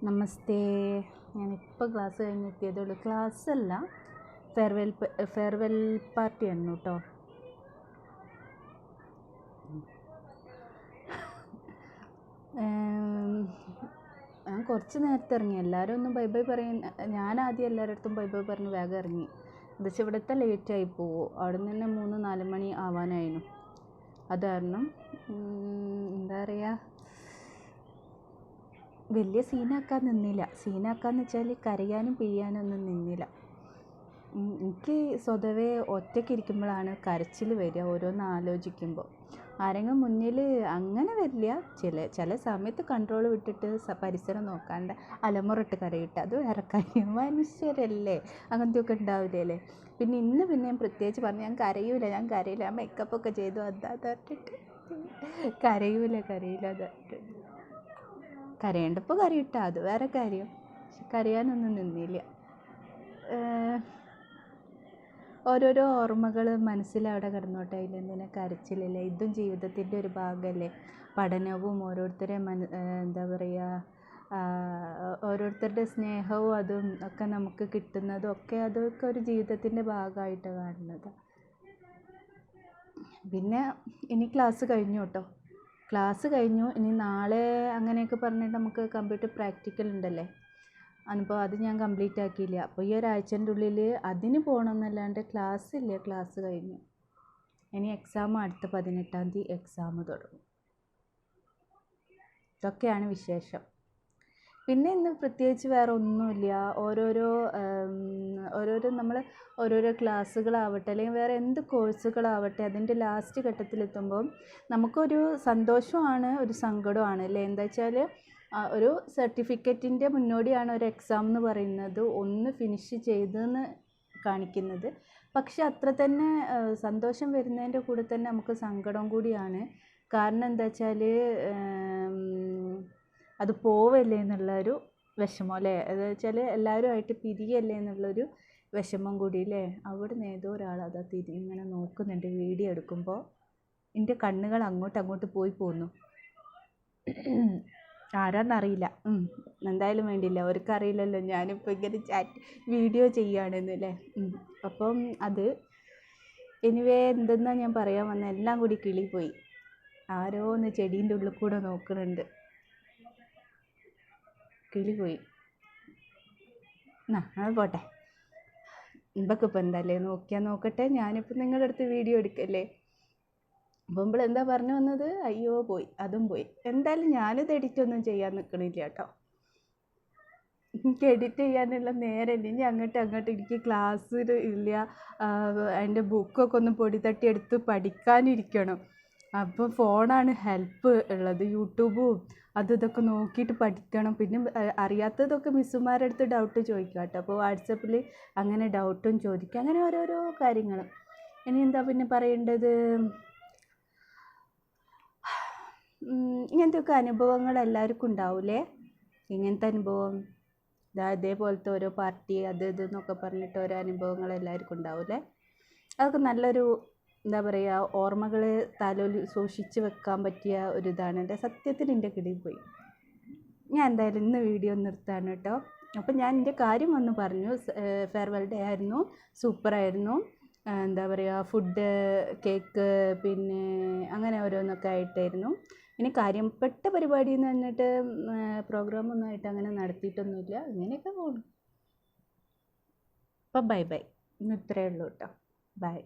നമസ്തേ. ഞാനിപ്പോൾ class കഴിഞ്ഞെത്തിയതുള്ളൂ. ക്ലാസ്സല്ല, farewell പാർട്ടിയായിരുന്നു കേട്ടോ. ഞാൻ കുറച്ച് നേരത്തെ ഇറങ്ങി. എല്ലാവരും ഒന്നും ബൈ ബൈ പറയുന്ന, ഞാനാദ്യം എല്ലാവരുടെ അടുത്തും ബൈ ബൈ പറഞ്ഞ് വേഗം ഇറങ്ങി. എന്താ വെച്ചാൽ ഇവിടുത്തെ ലേറ്റായി പോവും. അവിടെ നിന്ന് തന്നെ 3-4 മണി ആവാനായിരുന്നു. അത് കാരണം എന്താ പറയുക, വലിയ സീനാക്കാൻ നിന്നില്ല. സീനാക്കാന്ന് വെച്ചാൽ കരയാനും പിഴിയാനും ഒന്നും നിന്നില്ല. എനിക്ക് സ്വതവേ ഒറ്റയ്ക്ക് ഇരിക്കുമ്പോഴാണ് കരച്ചിൽ വരിക, ഓരോന്ന് ആലോചിക്കുമ്പോൾ. ആരെങ്കിലും മുന്നിൽ അങ്ങനെ വരില്ല. ചില സമയത്ത് കൺട്രോൾ വിട്ടിട്ട് പരിസരം നോക്കാണ്ട് അലമുറട്ട് കരയിട്ട്, അത് വേറെ കാര്യം. മനുഷ്യരല്ലേ, അങ്ങനത്തെയൊക്കെ ഉണ്ടാവില്ലേ. പിന്നെ ഞാൻ പ്രത്യേകിച്ച് പറഞ്ഞു, ഞാൻ കരയൂല, ഞാൻ മേക്കപ്പൊക്കെ ചെയ്തു അതാ തട്ടിട്ട് കരയൂല തട്ടിട്ട്. കരയേണ്ടപ്പോൾ കരയിട്ട, അത് വേറെ കാര്യം. കരയാനൊന്നും നിന്നില്ല. ഓരോരോ ഓർമ്മകൾ മനസ്സിലവിടെ കിടന്നോട്ടെ, അതിലെന്തിനാ കരച്ചിലല്ലേ. ഇതും ജീവിതത്തിൻ്റെ ഒരു ഭാഗമല്ലേ. പഠനവും ഓരോരുത്തരെ എന്താ പറയുക, ഓരോരുത്തരുടെ സ്നേഹവും അതും ഒക്കെ നമുക്ക് കിട്ടുന്നതും ഒക്കെ അതൊക്കെ ഒരു ജീവിതത്തിൻ്റെ ഭാഗമായിട്ട് കാണുന്നത്. പിന്നെ ഇനി ക്ലാസ് കഴിഞ്ഞു കേട്ടോ. ക്ലാസ് കഴിഞ്ഞു. ഇനി നാളെ അങ്ങനെയൊക്കെ പറഞ്ഞിട്ട് നമുക്ക് കമ്പ്യൂട്ടർ പ്രാക്ടിക്കൽ ഉണ്ടല്ലേ. അപ്പോൾ അത് ഞാൻ കംപ്ലീറ്റ് ആക്കിയില്ല. അപ്പോൾ ഈ ഒരാഴ്ചൻ്റെ ഉള്ളിൽ അതിന് പോകണമെന്നല്ലാണ്ട് ക്ലാസ് ഇല്ല. ക്ലാസ് കഴിഞ്ഞു. ഇനി എക്സാം അടുത്ത 18-ാം തീയതി എക്സാം തുടങ്ങും. ഇതൊക്കെയാണ് വിശേഷം. പിന്നെ ഇന്ന് പ്രത്യേകിച്ച് വേറെ ഒന്നുമില്ല. ഓരോരോ നമ്മൾ ഓരോരോ ക്ലാസ്സുകളാവട്ടെ, അല്ലെങ്കിൽ വേറെ എന്ത് കോഴ്സുകളാവട്ടെ, അതിൻ്റെ ലാസ്റ്റ് ഘട്ടത്തിലെത്തുമ്പം നമുക്കൊരു സന്തോഷമാണ്, ഒരു സങ്കടമാണ് അല്ലേ. എന്താ വെച്ചാൽ ഒരു സർട്ടിഫിക്കറ്റിൻ്റെ മുന്നോടിയാണ് ഒരു എക്സാം എന്ന് പറയുന്നത്, ഒന്ന് ഫിനിഷ് ചെയ്തെന്ന് കാണിക്കുന്നത്. പക്ഷെ അത്ര തന്നെ സന്തോഷം വരുന്നതിൻ്റെ കൂടെ തന്നെ നമുക്ക് സങ്കടം കൂടിയാണ്. കാരണം എന്താ വെച്ചാൽ അത് പോവല്ലേ എന്നുള്ളൊരു വിഷമം അല്ലേ. അത് വെച്ചാൽ എല്ലാവരുമായിട്ട് പിരിയല്ലേ എന്നുള്ളൊരു വിഷമം കൂടി അല്ലേ. അവിടെ നിന്ന് ഏതോ ഒരാൾ അതാ ഇങ്ങനെ നോക്കുന്നുണ്ട് വീഡിയോ എടുക്കുമ്പോൾ. എൻ്റെ കണ്ണുകൾ അങ്ങോട്ട് പോയി പോന്നു. ആരാന്നറിയില്ല. എന്തായാലും വേണ്ടിയില്ല, അവർക്കറിയില്ലല്ലോ ഞാനിപ്പോൾ ഇങ്ങനെ വീഡിയോ ചെയ്യുകയാണെന്നല്ലേ. അപ്പം അത് എനിവേ എന്തെന്നാ ഞാൻ പറയാൻ വന്ന, എല്ലാം കൂടി കിളി പോയി. ആരോ ഒന്ന് ചെടീൻ്റെ ഉള്ളിൽ കൂടെ നോക്കുന്നുണ്ട്. കിളി പോയി. അത് പോട്ടെ. ഇമ്പക്കിപ്പോൾ എന്താല്ലേ നോക്കട്ടെ. ഞാനിപ്പോൾ നിങ്ങളുടെ അടുത്ത് വീഡിയോ എടുക്കല്ലേ. അപ്പോൾ എന്താ പറഞ്ഞു വന്നത്, അയ്യോ പോയി, അതും പോയി. എന്തായാലും ഞാനിത് എഡിറ്റൊന്നും ചെയ്യാൻ നിൽക്കണില്ല കേട്ടോ. എനിക്ക് എഡിറ്റ് ചെയ്യാനുള്ള നേരമില്ല. ഇനി അങ്ങോട്ട് എനിക്ക് ക്ലാസ് ഇല്ല. അതിൻ്റെ ബുക്കൊക്കെ ഒന്ന് പൊടി തട്ടി എടുത്ത് പഠിക്കാനിരിക്കണം. അപ്പോൾ ഫോണാണ് ഹെൽപ്പ് ഉള്ളത്. യൂട്യൂബും ഇതൊക്കെ നോക്കിയിട്ട് പഠിക്കണം. പിന്നെ അറിയാത്തതൊക്കെ മിസ്സുമാരുടെ അടുത്ത് ഡൗട്ട് ചോദിക്കാം കേട്ടോ. അപ്പോൾ വാട്സപ്പിൽ അങ്ങനെ ഡൗട്ടും ചോദിക്കുക, അങ്ങനെ ഓരോരോ കാര്യങ്ങൾ. ഇനി എന്താ പിന്നെ പറയേണ്ടത്, ഇങ്ങനത്തെയൊക്കെ അനുഭവങ്ങൾ എല്ലാവർക്കും ഉണ്ടാവില്ലേ. ഇങ്ങനത്തെ അനുഭവം ഇതേപോലത്തെ ഓരോ പാർട്ടി ഇതെന്നൊക്കെ പറഞ്ഞിട്ട് ഓരോ അനുഭവങ്ങൾ എല്ലാവർക്കും ഉണ്ടാവില്ലേ. അതൊക്കെ നല്ലൊരു എന്താ പറയുക, ഓർമ്മകൾ തലയിൽ സൂക്ഷിച്ച് വെക്കാൻ പറ്റിയ ഒരിതാണ്. എൻ്റെ സത്യത്തിൽ എൻ്റെ കിളിയിൽ പോയി. ഞാൻ എന്തായാലും ഇന്ന് വീഡിയോ നിർത്താണ് കേട്ടോ. അപ്പം ഞാൻ എൻ്റെ കാര്യം വന്ന് പറഞ്ഞു. ഫെയർവെൽ ഡേ ആയിരുന്നു, സൂപ്പറായിരുന്നു. എന്താ പറയുക, ഫുഡ്, കേക്ക്, പിന്നെ അങ്ങനെ ഓരോന്നൊക്കെ ആയിട്ടായിരുന്നു. ഇനി കാര്യപ്പെട്ട പരിപാടി എന്ന് പറഞ്ഞിട്ട് പ്രോഗ്രാമൊന്നും ആയിട്ട് അങ്ങനെ നടത്തിയിട്ടൊന്നുമില്ല. ഇങ്ങനെയൊക്കെ പോകുന്നു. അപ്പം ബൈ. ഇന്ന് ഇത്രയേ ഉള്ളൂ കേട്ടോ. ബൈ.